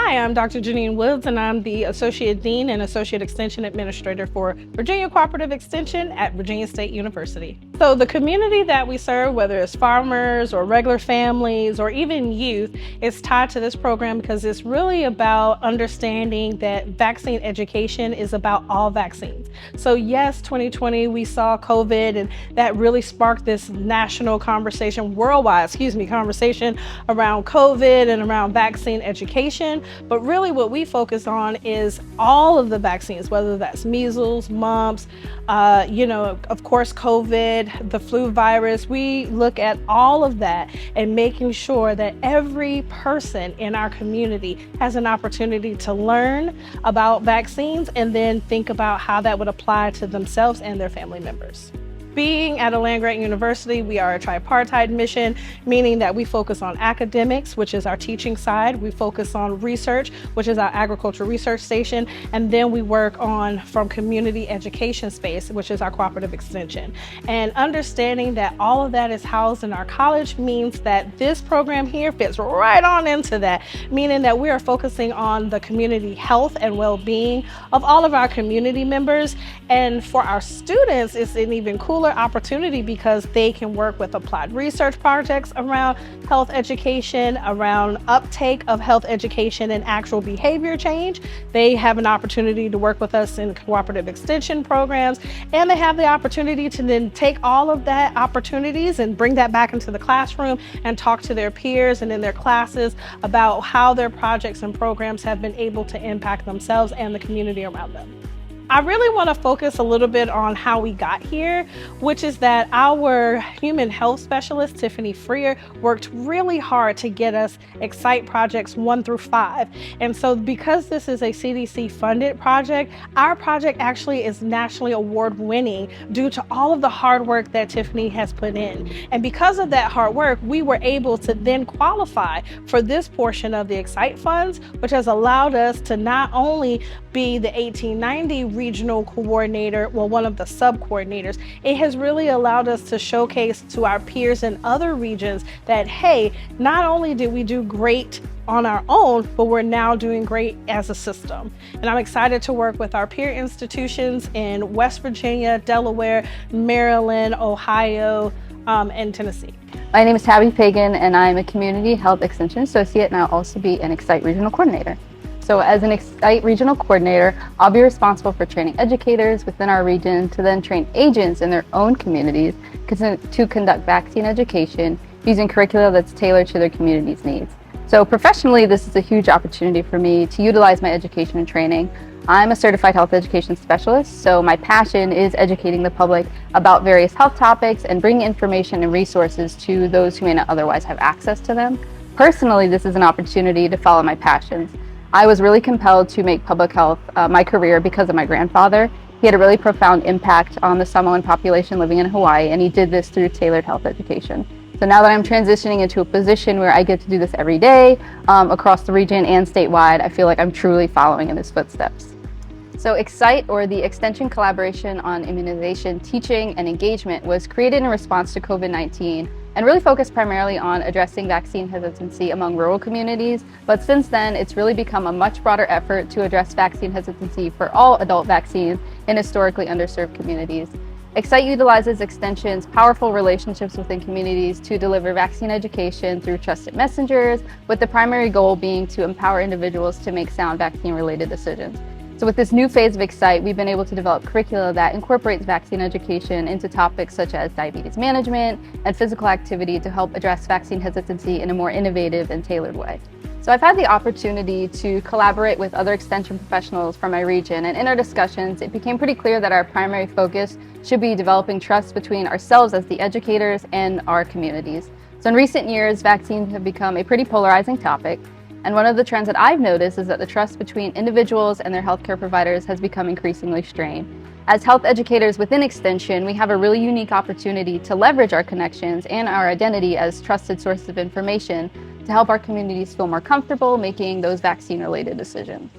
Hi, I'm Dr. Janine Woods, and I'm the Associate Dean and Associate Extension Administrator for Virginia Cooperative Extension at Virginia State University. So the community that we serve, whether it's farmers or regular families or even youth, is tied to this program because it's really about understanding that vaccine education is about all vaccines. So yes, 2020, we saw COVID, and that really sparked this national conversation, worldwide, conversation around COVID and around vaccine education. But really what we focus on is all of the vaccines, whether that's measles, mumps, of course, COVID, the flu virus. We look at all of that and making sure that every person in our community has an opportunity to learn about vaccines and then think about how that would apply to themselves and their family members. Being at a land-grant university, we are a tripartite mission, meaning that we focus on academics, which is our teaching side. We focus on research, which is our agricultural research station. And then we work on from community education space, which is our cooperative extension. And understanding that all of that is housed in our college means that this program here fits right on into that, meaning that we are focusing on the community health and well-being of all of our community members. And for our students, it's an even cooler opportunity because they can work with applied research projects around health education, around uptake of health education and actual behavior change. They have an opportunity to work with us in cooperative extension programs, and they have the opportunity to then take all of that opportunities and bring that back into the classroom and talk to their peers and in their classes about how their projects and programs have been able to impact themselves and the community around them. I really want to focus a little bit on how we got here, which is that our human health specialist, Tiffany Freer, worked really hard to get us Excite projects 1 through 5. And so because this is a CDC funded project, our project actually is nationally award winning due to all of the hard work that Tiffany has put in. And because of that hard work, we were able to then qualify for this portion of the Excite funds, which has allowed us to not only be the 1890 regional coordinator, well, one of the sub-coordinators. It has really allowed us to showcase to our peers in other regions that, hey, not only did we do great on our own, but we're now doing great as a system. And I'm excited to work with our peer institutions in West Virginia, Delaware, Maryland, Ohio, and Tennessee. My name is Tabi Pagan, and I'm a Community Health Extension Associate, and I'll also be an Excite Regional Coordinator. So as an Excite Regional Coordinator, I'll be responsible for training educators within our region to then train agents in their own communities to conduct vaccine education using curricula that's tailored to their community's needs. So professionally, this is a huge opportunity for me to utilize my education and training. I'm a certified health education specialist, so my passion is educating the public about various health topics and bringing information and resources to those who may not otherwise have access to them. Personally, this is an opportunity to follow my passions. I was really compelled to make public health my career because of my grandfather. He had a really profound impact on the Samoan population living in Hawaii, and he did this through tailored health education. So now that I'm transitioning into a position where I get to do this every day across the region and statewide, I feel like I'm truly following in his footsteps. So Excite, or the Extension Collaboration on Immunization, Teaching, and Engagement, was created in response to COVID-19 and really focused primarily on addressing vaccine hesitancy among rural communities. But since then, it's really become a much broader effort to address vaccine hesitancy for all adult vaccines in historically underserved communities. Excite utilizes Extension's powerful relationships within communities to deliver vaccine education through trusted messengers, with the primary goal being to empower individuals to make sound vaccine-related decisions. So with this new phase of Excite, we've been able to develop curricula that incorporates vaccine education into topics such as diabetes management and physical activity to help address vaccine hesitancy in a more innovative and tailored way. So I've had the opportunity to collaborate with other extension professionals from my region, and in our discussions, it became pretty clear that our primary focus should be developing trust between ourselves as the educators and our communities. So in recent years, vaccines have become a pretty polarizing topic. And one of the trends that I've noticed is that the trust between individuals and their healthcare providers has become increasingly strained. As health educators within Extension, we have a really unique opportunity to leverage our connections and our identity as trusted sources of information to help our communities feel more comfortable making those vaccine-related decisions.